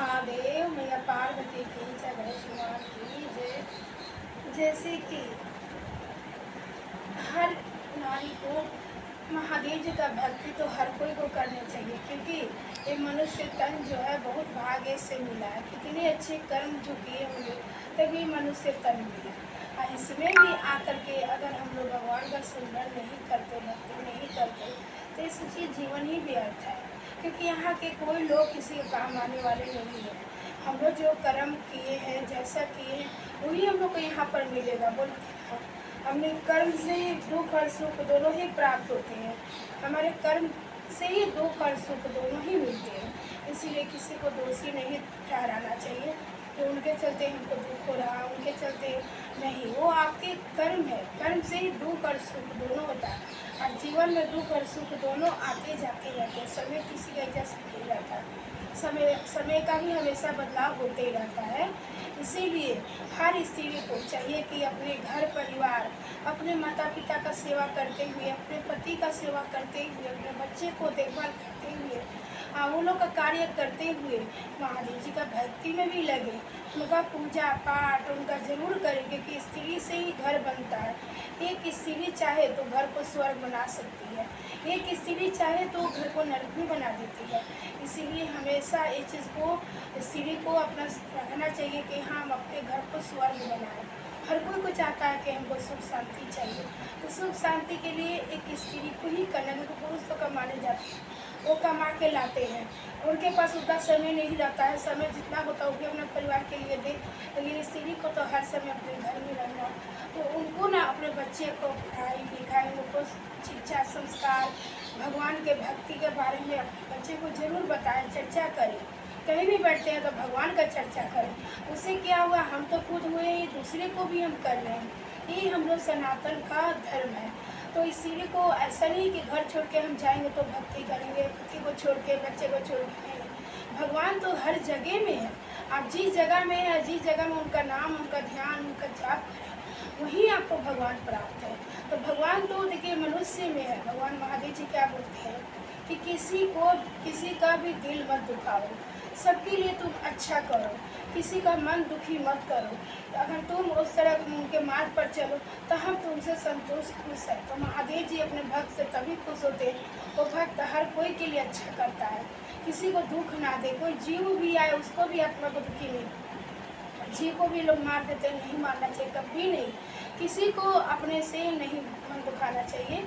महादेव मैया पार्वती की जय, गणेश भगवान की जय। जैसे कि हर नारी को महादेव जी का भक्ति तो हर कोई को करनी चाहिए, क्योंकि ये मनुष्य तन जो है बहुत भाग्य से मिला है। कितने अच्छे कर्म जो किए होंगे तभी मनुष्य तन मिला। और इसमें भी आकर के अगर हम लोग भगवान का स्मरण नहीं करते, भक्ति नहीं करते, तो इस चीज़ जीवन ही व्यर्थ है। क्योंकि यहाँ के कोई लोग किसी के काम आने वाले नहीं हैं। हम लोग जो कर्म किए हैं, जैसा किए हैं, वही हम लोग को यहाँ पर मिलेगा। बोलते हैं हमने कर्म से ही दुख और सुख दोनों ही प्राप्त होते हैं। हमारे कर्म से ही दुख और सुख दोनों ही मिलते हैं। इसीलिए किसी को दोषी नहीं ठहराना चाहिए कि उनके चलते हमको दुख हो रहा, उनके चलते नहीं। वो आपके कर्म है, कर्म से ही दुख और सुख दोनों होता है। और जीवन में दुख और सुख दोनों आते जाते रहते हैं। समय किसी का जैसा नहीं रहता, समय का भी हमेशा बदलाव होते ही रहता है। इसीलिए हर स्त्री को चाहिए कि अपने घर परिवार, अपने माता पिता का सेवा करते हुए, अपने पति का सेवा करते हुए, अपने बच्चे को देखभाल करते हुए, उन लोग का कार्य करते हुए महादेव जी का भक्ति में भी लगे। उनका पूजा पाठ उनका जरूर करें, क्योंकि स्त्री से ही घर बनता है। एक स्त्री चाहे तो घर को स्वर्ग बना सकती है, एक स्त्री चाहे तो घर को नरक भी बना देती है। इसीलिए हमेशा इस चीज़ को स्त्री को अपना रखना चाहिए कि हाँ, हम अपने घर को स्वर्ग बनाएं। हर कोई को चाहता है कि हमको सुख शांति चाहिए, तो सुख शांति के लिए एक स्त्री को ही करना है। तो पुरुष तो कमाने जाते हैं, वो कमा के लाते हैं, उनके पास उतना समय नहीं रहता है। समय जितना होता है वो भी अपने परिवार के लिए दे, लेकिन स्त्री को तो हर समय अपने घर में रहना। तो उनको ना अपने बच्चे को पढ़ाई लिखाई, उनको शिक्षा संस्कार, भगवान के भक्ति के बारे में अपने बच्चे को जरूर बताएं, चर्चा करें। कहीं भी बैठते हैं तो भगवान का चर्चा करें। उससे क्या हुआ, हम तो खुद हुए ही, दूसरे को भी हम कर रहे हैं। ये हम लोग सनातन का धर्म है। तो इसीलिए को ऐसा नहीं कि घर छोड़ के हम जाएंगे तो भक्ति करेंगे, पति को छोड़ के, बच्चे को छोड़ के नहीं। भगवान तो हर जगह में है। आप जिस जगह में है, जिस जगह में उनका नाम, उनका ध्यान, उनका जाप करें, वहीं आपको भगवान प्राप्त है। तो भगवान तो देखिए मनुष्य में है। भगवान महादेव जी क्या बोलते हैं कि किसी का भी दिल मत दुखाओ, सबके लिए तुम अच्छा करो, किसी का मन दुखी मत करो। अगर तुम उस तरह उनके मार्ग पर चलो तो हम तुमसे संतुष्ट, खुश है। तो महादेव जी अपने भक्त से तभी खुश होते हैं। वो भक्त हर कोई के लिए अच्छा करता है, किसी को दुख ना दे। कोई जीव भी आए उसको भी आत्मा को दुखी नहीं। जीव को भी लोग मार देते, नहीं मारना चाहिए, कभी नहीं। किसी को अपने से नहीं मन दुखाना चाहिए।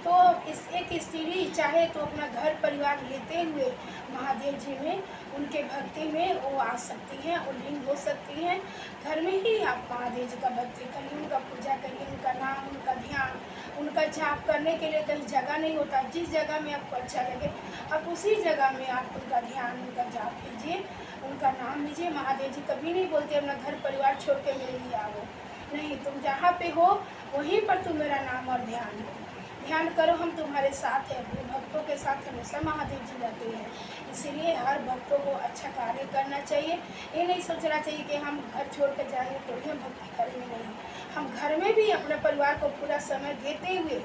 तो इस एक स्त्री चाहे तो अपना घर परिवार लेते हुए महादेव जी में, उनके भक्ति में वो आ सकती हैं और लीन हो सकती हैं। घर में ही आप महादेव जी का भक्ति करिए, उनका पूजा करिए, उनका नाम, उनका ध्यान, उनका जाप करने के लिए कहीं जगह नहीं होता। जिस जगह में आपको अच्छा लगे आप उसी जगह में आप उनका ध्यान, उनका जाप कीजिए, उनका नाम लीजिए। महादेव जी कभी नहीं बोलते अपना घर परिवार छोड़ के मेरे लिए आओ, नहीं। तुम जहाँ पे हो वहीं पर तुम मेरा नाम और ध्यान लो, ध्यान करो, हम तुम्हारे साथ हैं। अपने भक्तों के साथ हमेशा महादेव जी रहते हैं। इसीलिए हर भक्तों को अच्छा कार्य करना चाहिए। ये नहीं सोचना चाहिए कि हम घर छोड़ कर जाएंगे तो ही हम भक्ति करेंगे, नहीं। हम घर में भी अपने परिवार को पूरा समय देते हुए,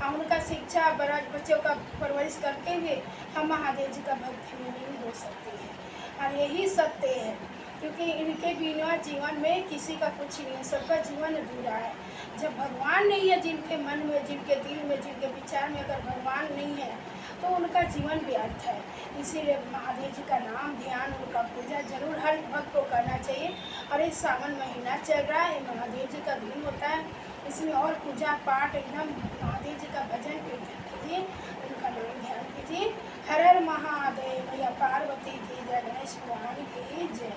उनका शिक्षा, बड़ा बच्चों का परवरिश करते हुए हम महादेव जी का भक्ति में लीन हो सकते हैं। और यही सत्य है, क्योंकि इनके बिना जीवन में किसी का कुछ नहीं है, सबका जीवन अधूरा है। जब भगवान नहीं है जिनके मन में, जिनके दिल में, जिनके विचार में अगर भगवान नहीं है तो उनका जीवन व्यर्थ है। इसीलिए महादेव जी का नाम, ध्यान, उनका पूजा जरूर हर भक्त को करना चाहिए। और ये सावन महीना चल रहा है, महादेव जी का दिन होता है, इसमें और पूजा पाठ एकदम महादेव जी का भजन कीर्तन कीजिए, उनका नाम ध्यान कीजिए। हर हर महादेव, मैया पार्वती की जय, गणेश भगवान की जय।